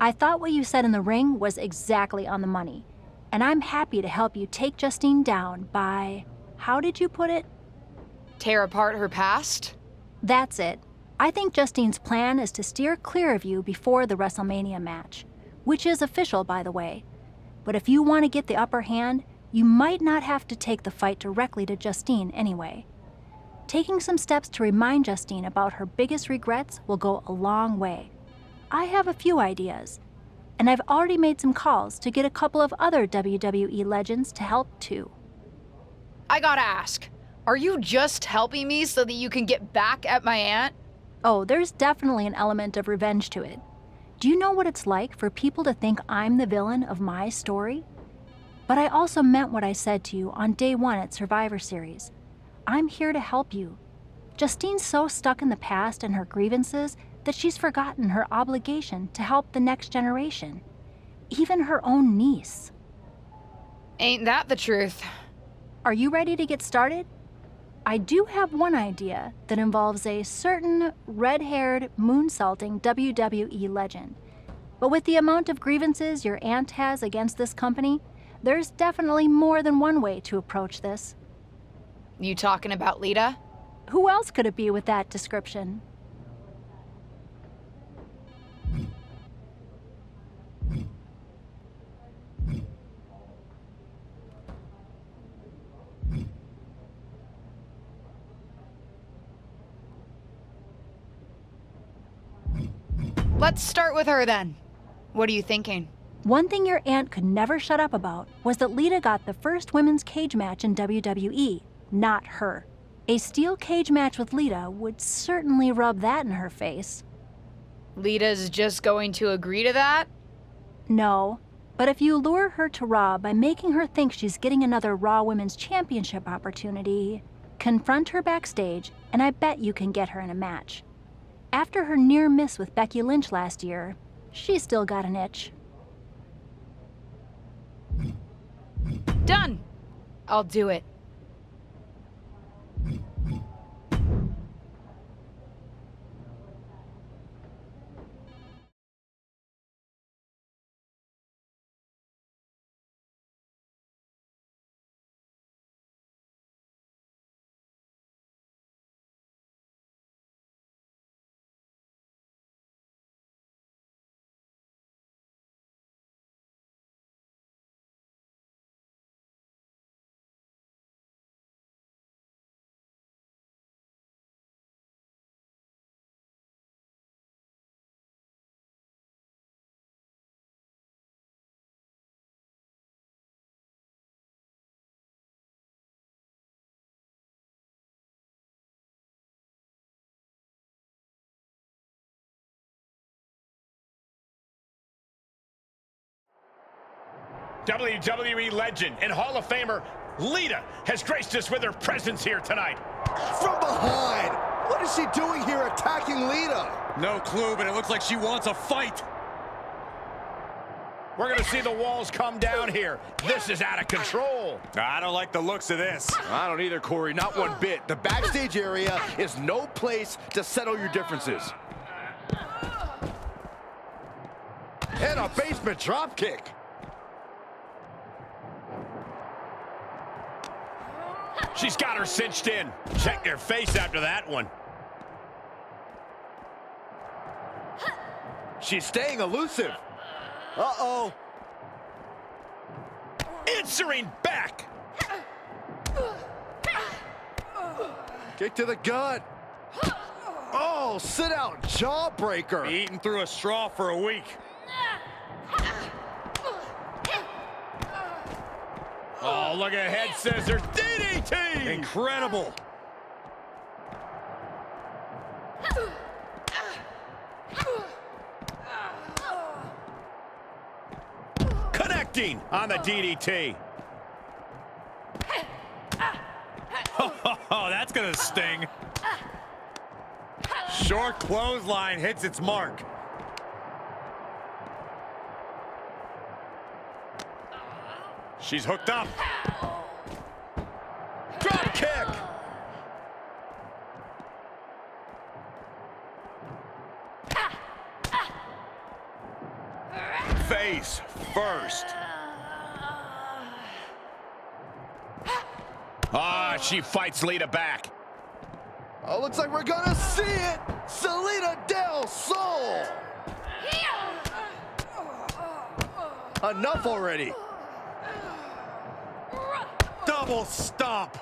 I thought what you said in the ring was exactly on the money, and I'm happy to help you take Justine down by, how did you put it? Tear apart her past? That's it. I think Justine's plan is to steer clear of you before the WrestleMania match, which is official, by the way. But if you want to get the upper hand, you might not have to take the fight directly to Justine anyway. Taking some steps to remind Justine about her biggest regrets will go a long way. I have a few ideas, and I've already made some calls to get a couple of other WWE legends to help too. I gotta ask, are you just helping me so that you can get back at my aunt? Oh, there's definitely an element of revenge to it. Do you know what it's like for people to think I'm the villain of my story? But I also meant what I said to you on day 1 at Survivor Series. I'm here to help you. Justine's so stuck in the past and her grievances that she's forgotten her obligation to help the next generation, even her own niece. Ain't that the truth? Are you ready to get started? I do have one idea that involves a certain red-haired, moonsaulting WWE legend. But with the amount of grievances your aunt has against this company, there's definitely more than one way to approach this. You talking about Lita? Who else could it be with that description? Let's start with her then. What are you thinking? One thing your aunt could never shut up about was that Lita got the first women's cage match in WWE, not her. A steel cage match with Lita would certainly rub that in her face. Lita's just going to agree to that? No, but if you lure her to Raw by making her think she's getting another Raw Women's Championship opportunity, confront her backstage, and I bet you can get her in a match. After her near miss with Becky Lynch last year, she's still got an itch. Done! I'll do it. WWE legend and Hall of Famer Lita has graced us with her presence here tonight. From behind! What is she doing here attacking Lita? No clue, but it looks like she wants a fight. We're going to see the walls come down here. This is out of control. I don't like the looks of this. I don't either, Corey, not one bit. The backstage area is no place to settle your differences. And a basement drop kick. She's got her cinched in. Check your face after that one. She's staying elusive. Uh-oh. Answering back. Kick to the gut. Oh, sit out jawbreaker. Eating through a straw for a week. Oh, look at head scissors. DDT! Incredible. Connecting on the DDT. Oh, that's gonna sting. Short clothesline hits its mark. She's hooked up. Drop kick. Face first. Ah, she fights Lita back. Oh, looks like we're gonna see it. Salida del Sol. Enough already. Double stomp.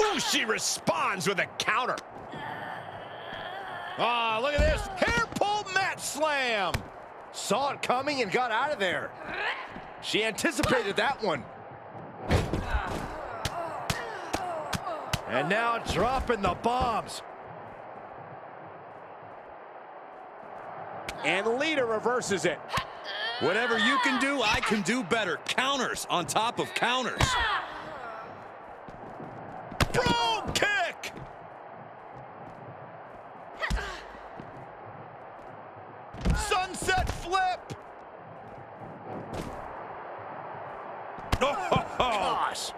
Ooh, she responds with a counter. Ah, look at this. Hair pull mat slam. Saw it coming and got out of there. She anticipated that one. And now dropping the bombs. And Lita reverses it. Whatever you can do, I can do better. Counters on top of counters. Boom kick. Sunset flip. Oh, Gosh.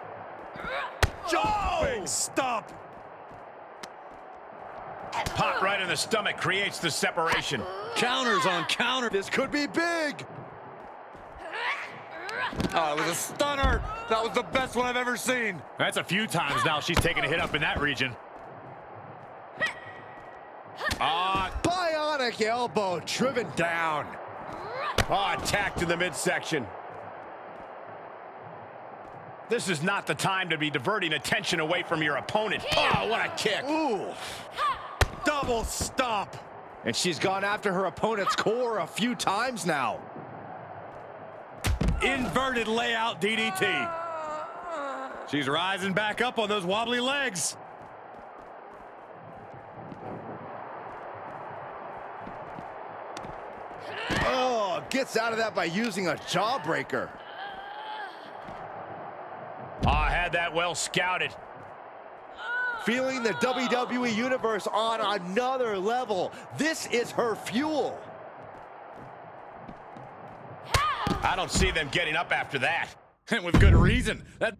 jumping stomp. Pop right in the stomach creates the separation. Counters on counter. This could be big. Oh, it was a stunner. That was the best one I've ever seen. That's a few times now she's taken a hit up in that region. Ah, Bionic elbow driven down. attacked in the midsection. This is not the time to be diverting attention away from your opponent. Oh, what a kick. Ooh. Double stomp. And she's gone after her opponent's core a few times now. Inverted layout DDT. She's rising back up on those wobbly legs. Oh, gets out of that by using a jawbreaker. Ah, had that well scouted. Feeling the WWE Universe on another level. This is her fuel. I don't see them getting up after that. And with good reason. That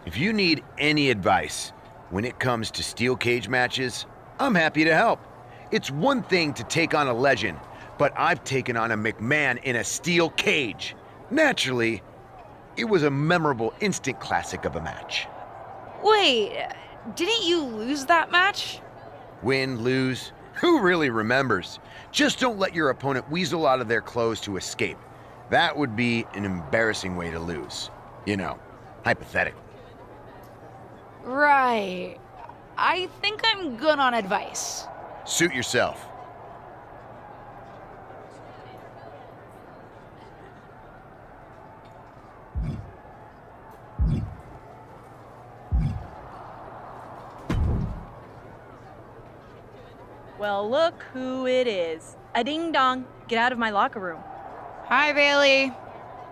If you need any advice when it comes to steel cage matches, I'm happy to help. It's one thing to take on a legend, but I've taken on a McMahon in a steel cage. Naturally, it was a memorable instant classic of a match. Wait, didn't you lose that match? Win, lose, who really remembers? Just don't let your opponent weasel out of their clothes to escape. That would be an embarrassing way to lose. You know, hypothetically. Right. I think I'm good on advice. Suit yourself. Well, look who it is. A ding-dong. Get out of my locker room. Hi, Bailey.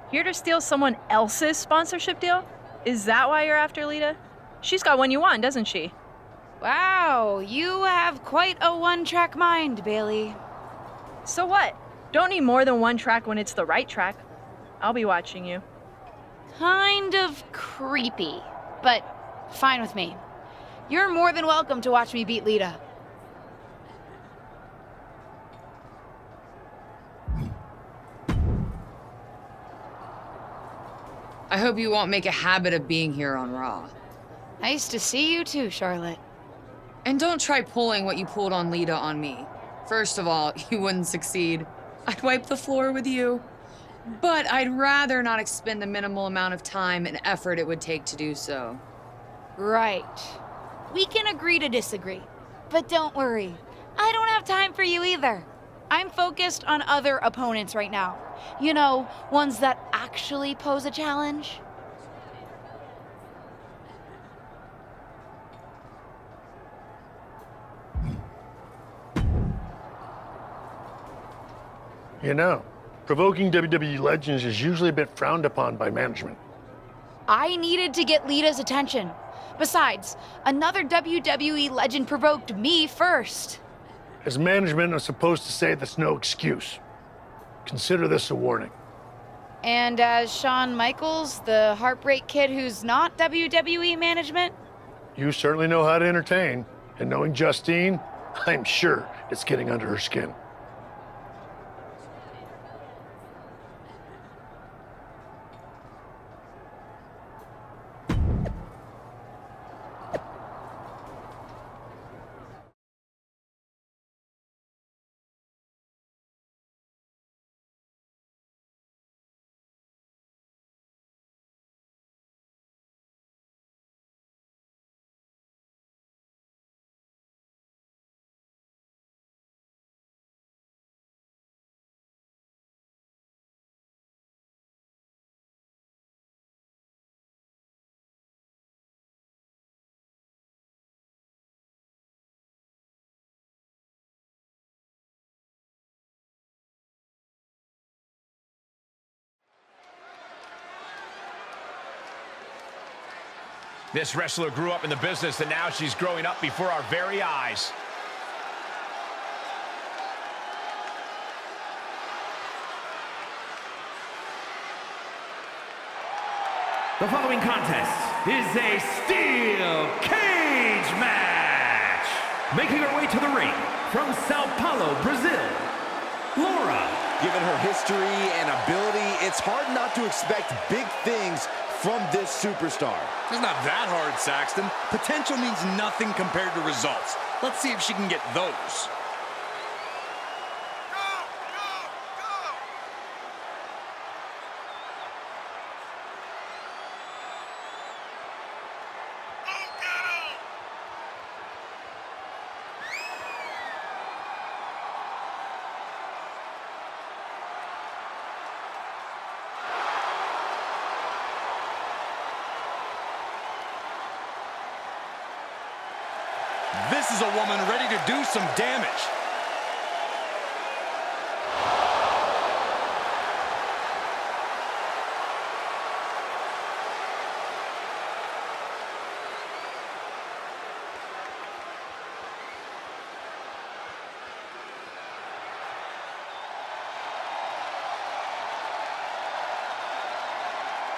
Here to steal someone else's sponsorship deal? Is that why you're after Lita? She's got one you want, doesn't she? Wow, you have quite a one-track mind, Bailey. So what? Don't need more than one track when it's the right track. I'll be watching you. Kind of creepy, but fine with me. You're more than welcome to watch me beat Lita. I hope you won't make a habit of being here on Raw. Nice to see you too, Charlotte. And don't try pulling what you pulled on Lita on me. First of all, you wouldn't succeed. I'd wipe the floor with you. But I'd rather not expend the minimal amount of time and effort it would take to do so. Right. We can agree to disagree. But don't worry, I don't have time for you either. I'm focused on other opponents right now. You know, ones that actually pose a challenge. You know, provoking WWE legends is usually a bit frowned upon by management. I needed to get Lita's attention. Besides, another WWE legend provoked me first. As management, I'm supposed to say that's no excuse. Consider this a warning. And as Shawn Michaels, the Heartbreak Kid who's not WWE management? You certainly know how to entertain, and knowing Justine, I'm sure it's getting under her skin. This wrestler grew up in the business, and now she's growing up before our very eyes. The following contest is a steel cage match. Making her way to the ring from Sao Paulo, Brazil, Laura. Given her history and ability, it's hard not to expect big things from this superstar. It's not that hard, Saxton. Potential means nothing compared to results. Let's see if she can get those. This is a woman ready to do some damage.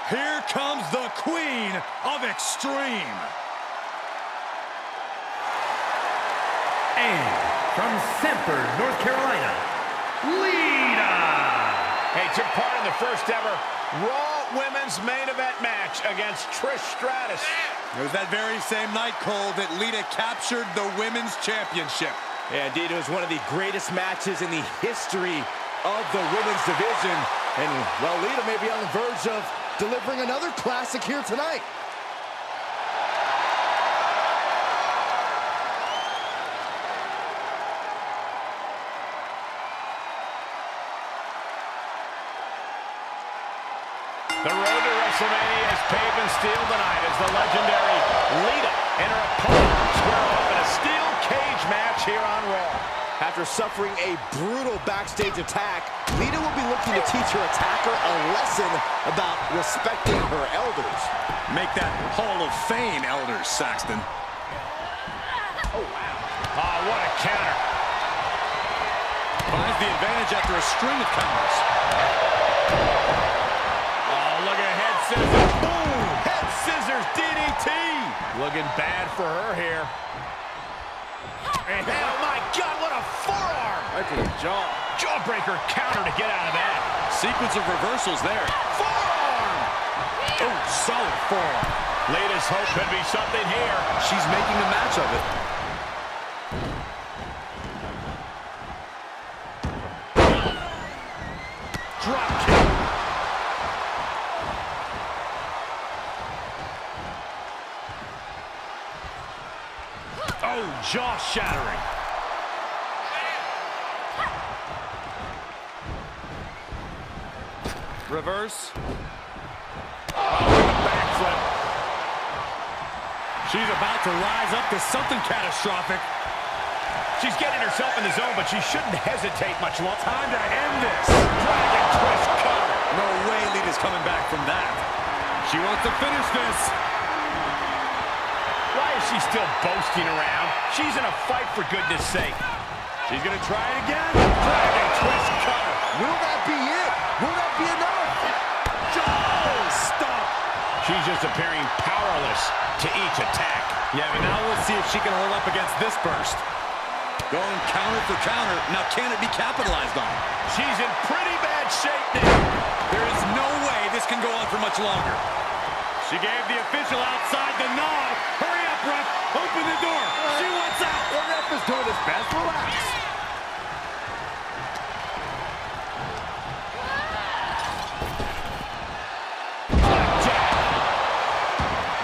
Here comes the Queen of Extreme. And from Sanford, North Carolina, Lita. Hey, took part in the first ever Raw Women's Main Event match against Trish Stratus. It was that very same night, Cole, that Lita captured the Women's Championship. Yeah, indeed, it was one of the greatest matches in the history of the women's division. And, well, Lita may be on the verge of delivering another classic here tonight. The road to WrestleMania is paved in steel tonight as the legendary Lita and her opponent square off in a steel cage match here on Raw. After suffering a brutal backstage attack, Lita will be looking to teach her attacker a lesson about respecting her elders. Make that Hall of Fame, elders, Saxton. Oh, wow. Oh, what a counter. Finds the advantage after a string of counters. Look at head scissors. Boom! Head scissors DDT. Looking bad for her here. And, oh, my God, what a forearm. Right to the jaw. Jawbreaker counter to get out of that. Sequence of reversals there. Forearm. Oh, solid forearm. Lita's hope could be something here. She's making a match of it. drop kick. Oh, jaw-shattering. Reverse. Oh, backflip. She's about to rise up to something catastrophic. She's getting herself in the zone, but she shouldn't hesitate much longer. Time to end this. Dragon twist cover. No way Lita's coming back from that. She wants to finish this. Why is she still boasting around? She's in a fight, for goodness sake. She's going to try it again. Dragon twist cover. Will that be it? Will that be enough? Stop. She's just appearing powerless to each attack. Yeah, but now we'll see if she can hold up against this burst. Going counter for counter. Now, can it be capitalized on? She's in pretty bad shape now. There is no way this can go on for much longer. She gave the official outside the nod. Hurry up, ref. Open the door. She wants out. The ref is doing his best. Relax.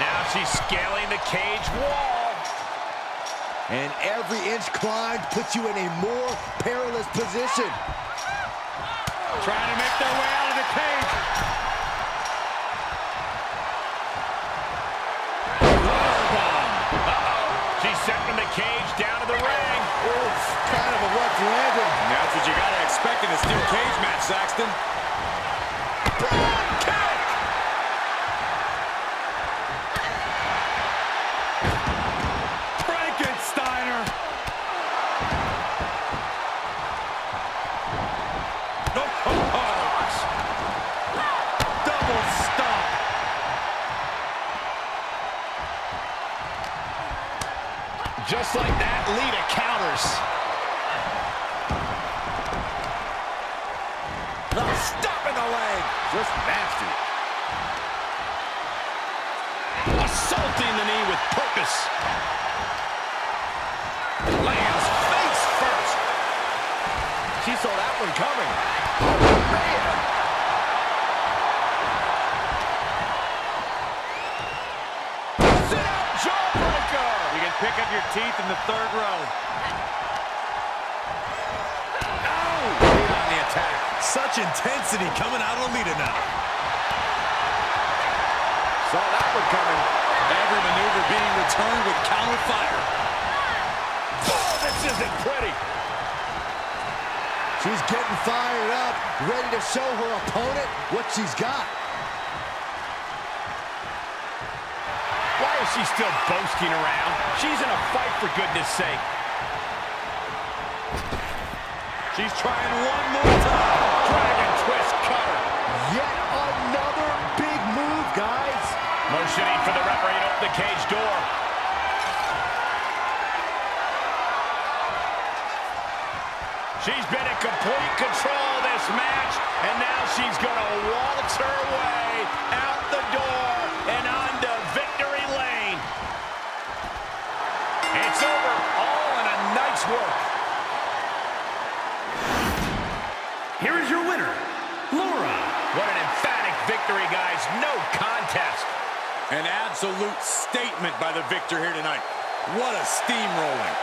Now she's scaling the cage wall. And every inch climbed puts you in a more perilous position. Trying to make their way out of the cage. She's sent from the cage down to the ring. Oof, kind of a rough landing. And that's what you got to expect in a steel cage match, Saxton. Frankensteiner. Double stomp. Just like that, Lita counters. Stop in the leg. Just nasty. Assaulting the knee with purpose. Lands face first. She saw that one coming. Man. Sit-out jawbreaker. You can pick up your teeth in the third row. Lead on the attack. Such intensity coming out of Lita now. Saw that one coming. Every maneuver being returned with counter fire. Oh, this isn't pretty. She's getting fired up, ready to show her opponent what she's got. Why is she still boasting around? She's in a fight, for goodness sake. She's trying one more time. Dragon twist cutter. Yet another big move, guys. Motioning for the referee to open the cage door. She's been in complete control of this match, and now she's going to waltz her way out the door and onto victory lane. It's over, all in a night's work. Here is your winner, Laura. What an emphatic victory, guys. No contest. An absolute statement by the victor here tonight. What a steamrolling.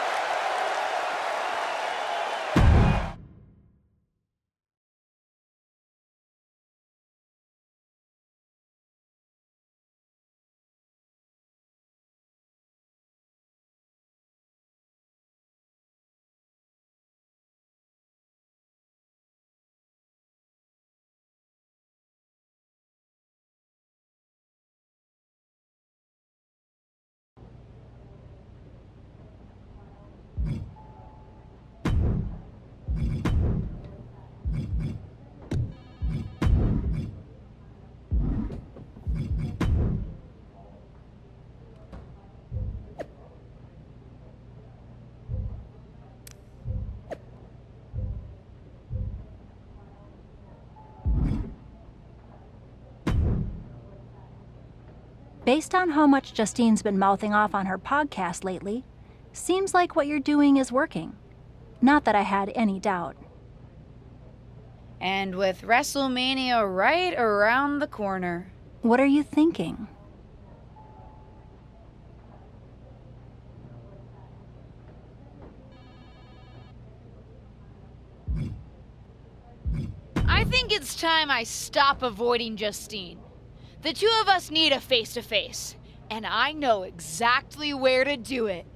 Based on how much Justine's been mouthing off on her podcast lately, seems like what you're doing is working. Not that I had any doubt. And with WrestleMania right around the corner. What are you thinking? I think it's time I stop avoiding Justine. The two of us need a face-to-face, and I know exactly where to do it.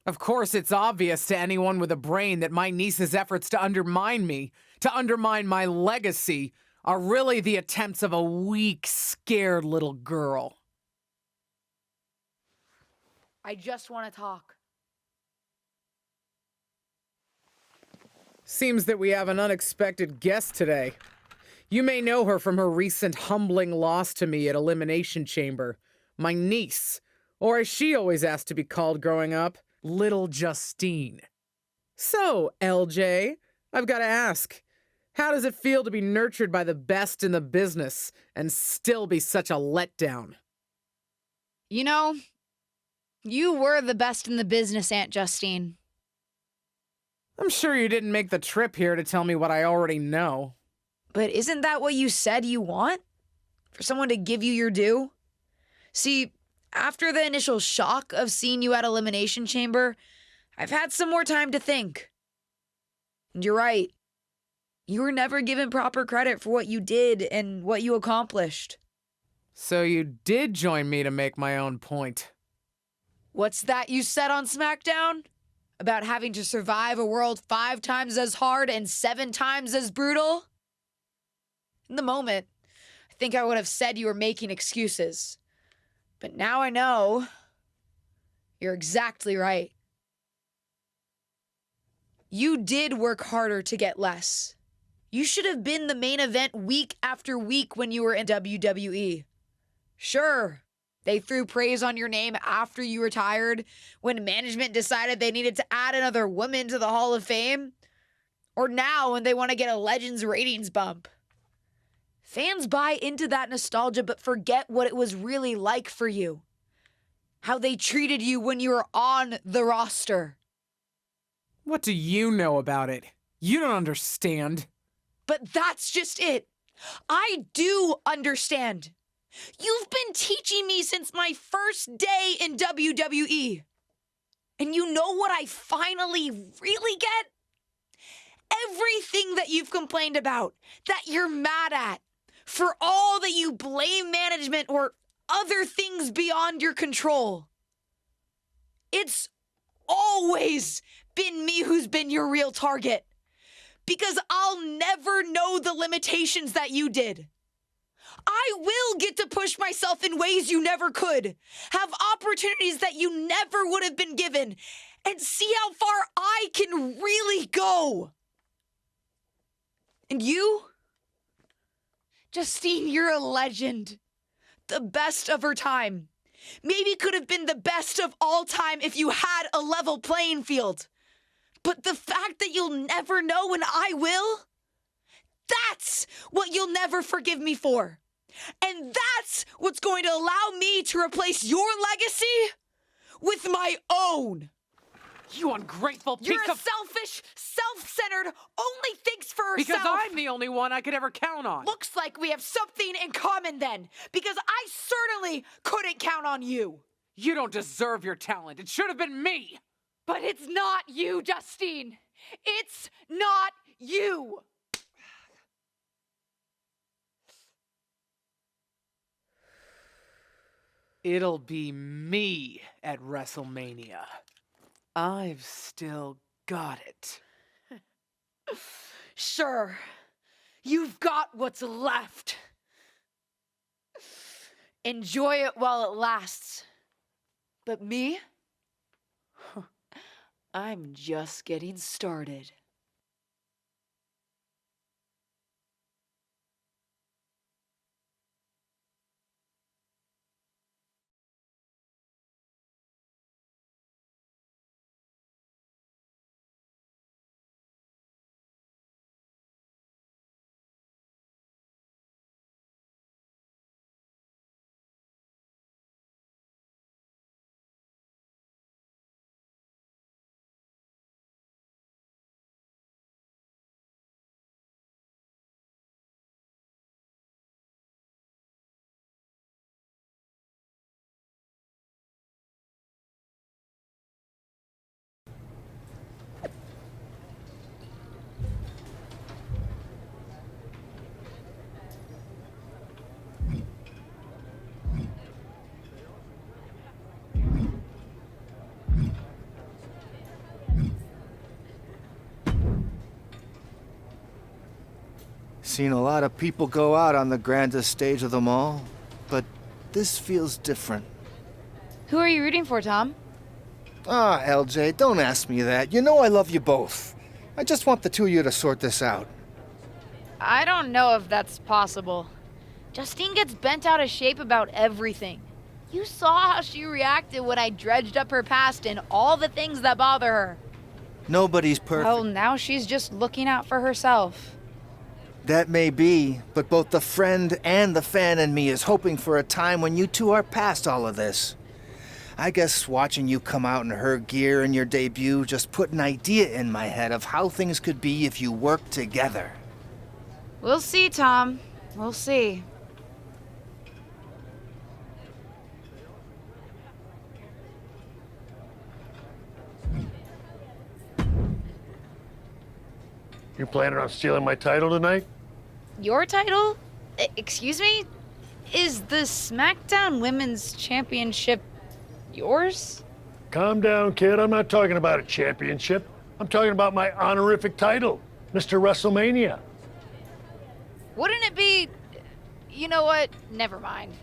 Of course, it's obvious to anyone with a brain that my niece's efforts to undermine me, to undermine my legacy, are really the attempts of a weak, scared little girl. I just want to talk. Seems that we have an unexpected guest today. You may know her from her recent humbling loss to me at Elimination Chamber. My niece, or as she always asked to be called growing up, Little Justine. So, LJ, I've got to ask, how does it feel to be nurtured by the best in the business and still be such a letdown? You know, you were the best in the business, Aunt Justine. I'm sure you didn't make the trip here to tell me what I already know. But isn't that what you said you want? For someone to give you your due? See, after the initial shock of seeing you at Elimination Chamber, I've had some more time to think. And you're right. You were never given proper credit for what you did and what you accomplished. So you did join me to make my own point. What's that you said on SmackDown? About having to survive a world 5 times as hard and 7 times as brutal? In the moment, I think I would have said you were making excuses. But now I know you're exactly right. You did work harder to get less. You should have been the main event week after week when you were in WWE. Sure, they threw praise on your name after you retired when management decided they needed to add another woman to the Hall of Fame. Or now when they want to get a Legends ratings bump. Fans buy into that nostalgia but forget what it was really like for you. How they treated you when you were on the roster. What do you know about it? You don't understand. But that's just it. I do understand. You've been teaching me since my first day in WWE. And you know what I finally really get? Everything that you've complained about, that you're mad at, for all that you blame management or other things beyond your control. It's always been me who's been your real target. Because I'll never know the limitations that you did. I will get to push myself in ways you never could, have opportunities that you never would have been given, and see how far I can really go. And you? Justine, you're a legend. The best of her time. Maybe could have been the best of all time if you had a level playing field. But the fact that you'll never know and I will, that's what you'll never forgive me for. And that's what's going to allow me to replace your legacy with my own. You ungrateful piece You're a of... selfish, self-centered, only thinks for herself. Because I'm the only one I could ever count on. Looks like we have something in common then, because I certainly couldn't count on you. You don't deserve your talent. It should have been me. But it's not you, Justine. It's not you. It'll be me at WrestleMania. I've still got it. Sure, you've got what's left. Enjoy it while it lasts. But me? I'm just getting started. Seen a lot of people go out on the grandest stage of them all, but this feels different. Who are you rooting for, Tom? Ah, LJ, don't ask me that. You know I love you both. I just want the two of you to sort this out. I don't know if that's possible. Justine gets bent out of shape about everything. You saw how she reacted when I dredged up her past and all the things that bother her. Nobody's perfect. Well, now she's just looking out for herself. That may be, but both the friend and the fan in me is hoping for a time when you two are past all of this. I guess watching you come out in her gear in your debut just put an idea in my head of how things could be if you worked together. We'll see, Tom. We'll see. You planning on stealing my title tonight? Your title? Excuse me? Is the SmackDown Women's Championship yours? Calm down, kid. I'm not talking about a championship. I'm talking about my honorific title, Mr. WrestleMania. Wouldn't it be... You know what? Never mind.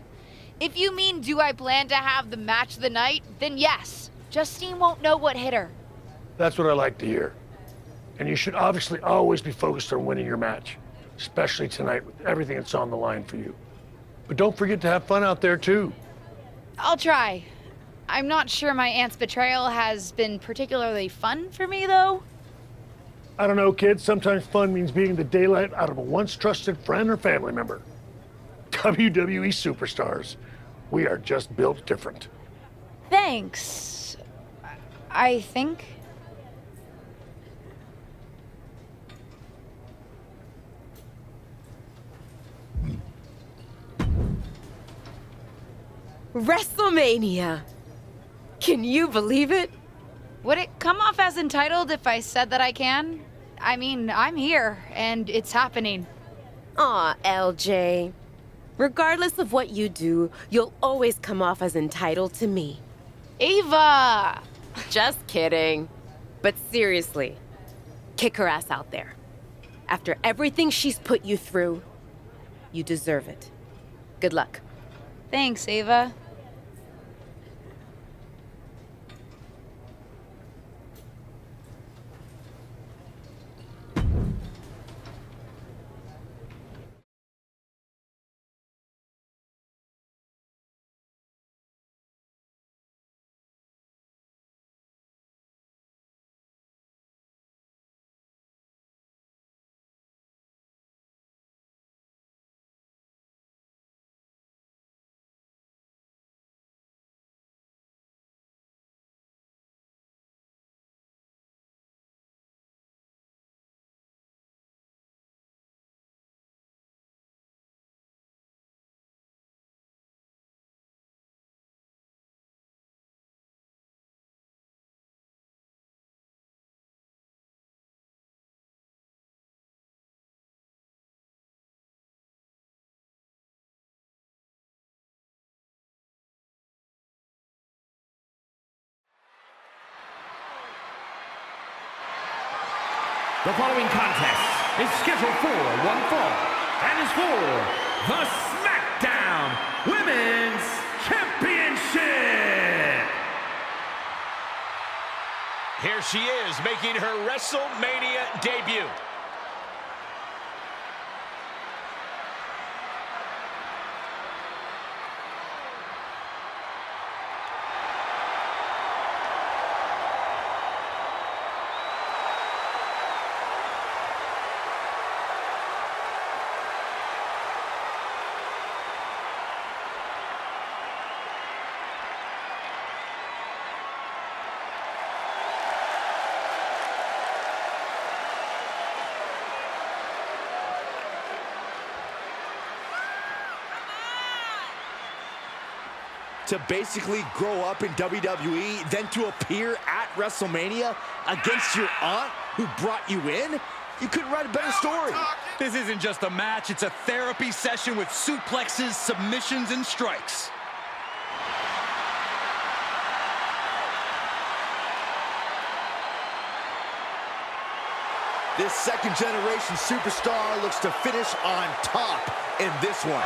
If you mean do I plan to have the match of the night, then yes. Justine won't know what hit her. That's what I like to hear. And you should obviously always be focused on winning your match, especially tonight with everything that's on the line for you. But don't forget to have fun out there, too. I'll try. I'm not sure my aunt's betrayal has been particularly fun for me, though. I don't know, kid. Sometimes fun means beating the daylight out of a once trusted friend or family member. WWE superstars. We are just built different. Thanks. I think. WrestleMania! Can you believe it? Would it come off as entitled if I said that I can? I mean, I'm here, and it's happening. Aw, LJ. Regardless of what you do, you'll always come off as entitled to me. Ava! Just kidding. But seriously, kick her ass out there. After everything she's put you through, you deserve it. Good luck. Thanks, Ava. The following contest is scheduled for one fall and is for the SmackDown Women's Championship. Here she is, making her WrestleMania debut. To basically grow up in WWE, then to appear at WrestleMania against your aunt who brought you in? You couldn't write a better story. This isn't just a match, it's a therapy session with suplexes, submissions, and strikes. This second-generation superstar looks to finish on top in this one.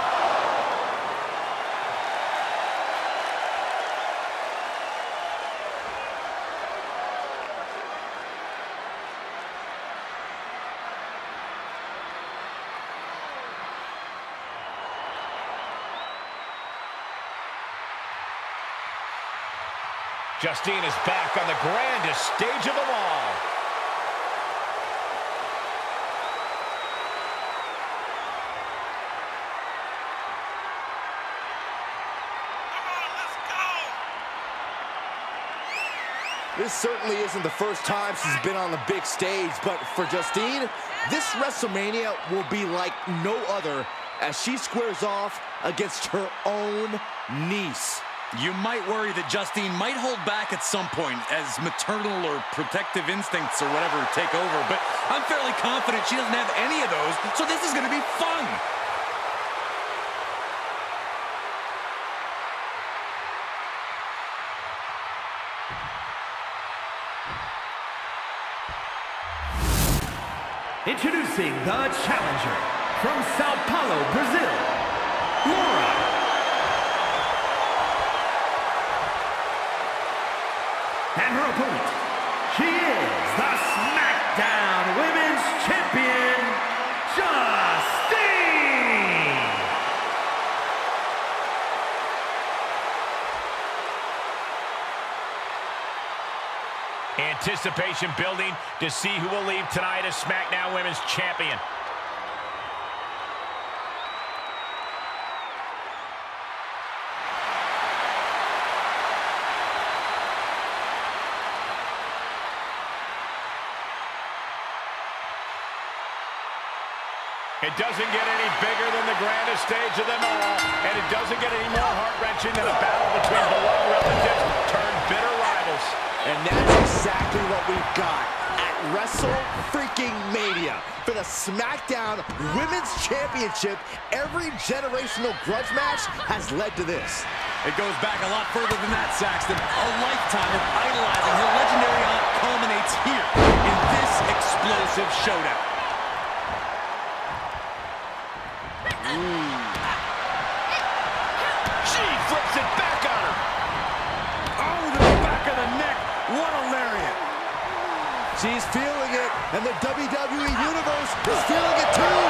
Justine is back on the grandest stage of them all. This certainly isn't the first time she's been on the big stage, but for Justine, this WrestleMania will be like no other as she squares off against her own niece. You might worry that Justine might hold back at some point as maternal or protective instincts or whatever take over, but I'm fairly confident she doesn't have any of those, so this is going to be fun. Introducing the challenger from Sao Paulo, Brazil, Laura. And her opponent, she is the SmackDown Women's Champion, Justine! Anticipation building to see who will leave tonight as SmackDown Women's Champion. It doesn't get any bigger than the grandest stage of them all, and it doesn't get any more heart-wrenching than a battle between beloved relatives turned bitter rivals. And that's exactly what we've got at WrestleMania. For the SmackDown Women's Championship, every generational grudge match has led to this. It goes back a lot further than that, Saxton. A lifetime of idolizing her legendary aunt culminates here in this explosive showdown. She flips it back on her. Oh, to the back of the neck. What a lariat. She's feeling it, and the WWE Universe is feeling it too.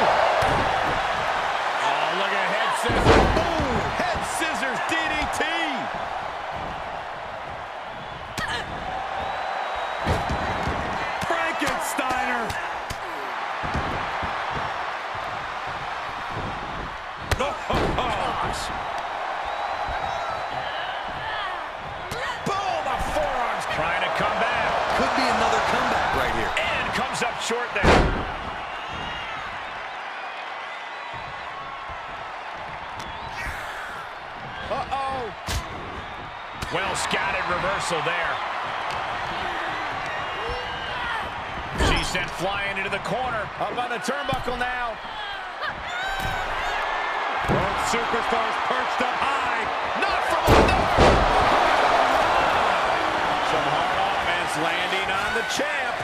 Oh, look at head scissors. Boom! Head scissors DDT. Frankensteiner. Boom! A forearm's trying to come back. Could be another comeback right here. And comes up short there. Uh-oh. Well scouted reversal there. She's sent flying into the corner. Up on the turnbuckle now. Both superstars perched up high. Not from the north. Some hard offense landing on the champ.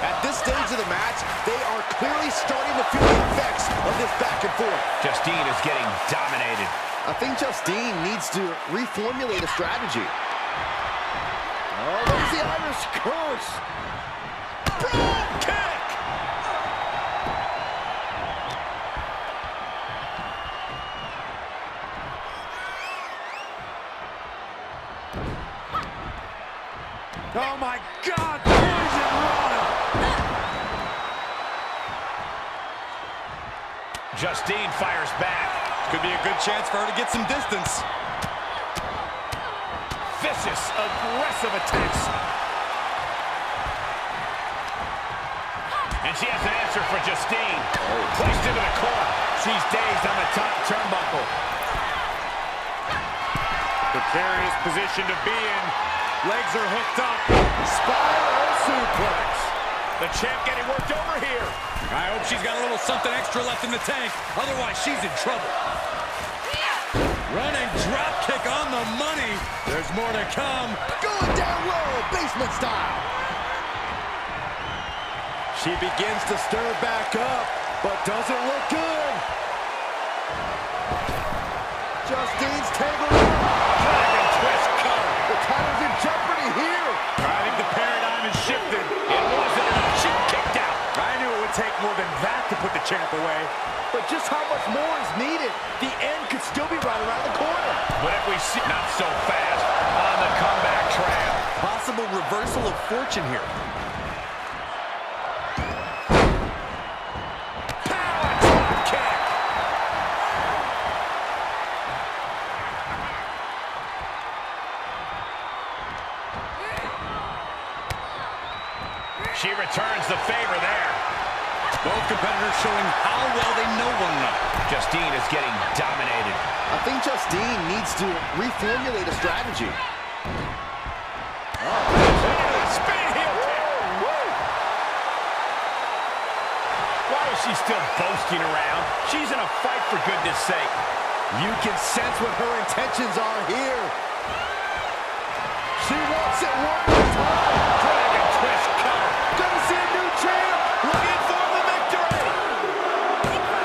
At this stage of the match, they are clearly starting to feel the effects of this back and forth. Justine is getting dominated. I think Justine needs to reformulate a strategy. Oh, there's the Irish curse. Boom kick. Oh, my God. Poison Rana. Justine fires back. Could be a good chance for her to get some distance. Vicious, aggressive attacks. And she has an answer for Justine. Placed into the corner. She's dazed on the top turnbuckle. Precarious position to be in. Legs are hooked up. Spiral suplex. The champ getting worked over here. I hope she's got a little something extra left in the tank. Otherwise, she's in trouble. Running drop kick on the money. There's more to come. Going down low, basement style. She begins to stir back up, but doesn't look good. Justine's tangled up. Dragon twist cover. The title's in jeopardy here. I think the paradigm has shifted. It wasn't enough. She kicked out. I knew it would take more than that to put the champ away. But just how much more is needed? The end could still be right around the corner. But if we see... Not so fast. On the comeback trail. Possible reversal of fortune here. Power drop kick. She returns the favor there. Both competitors showing how well they know one another. Justine is getting dominated. I think Justine needs to reformulate a strategy. Spinning heel kick. Why is she still boasting around? She's in a fight, for goodness sake. You can sense what her intentions are here. She wants it one more time. Dragon twist cover. Gonna see a new champ. Looking for the victory.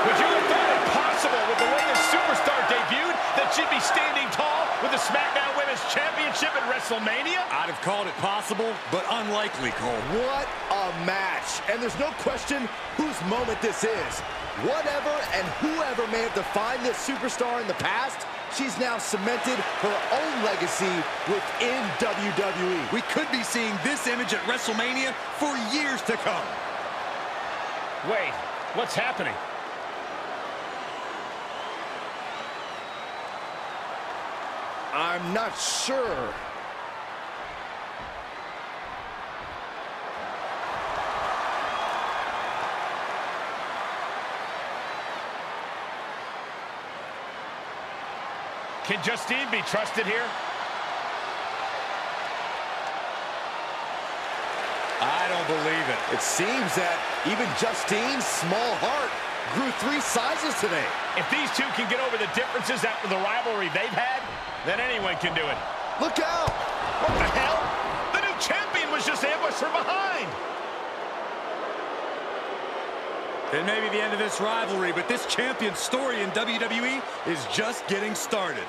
Would you have thought it possible with the way this superstar debuted that she'd be standing tall with the SmackDown Women's Championship at WrestleMania? I'd have called it possible, but unlikely, Cole. What a match. And there's no question whose moment this is. Whatever and whoever may have defined this superstar in the past, she's now cemented her own legacy within WWE. We could be seeing this image at WrestleMania for years to come. Wait, what's happening? I'm not sure. Can Justine be trusted here? I don't believe it. It seems that even Justine's small heart grew 3 sizes today. If these two can get over the differences after the rivalry they've had, then anyone can do it. Look out! What the hell? The new champion was just ambushed from behind. It may be the end of this rivalry, but this champion's story in WWE is just getting started.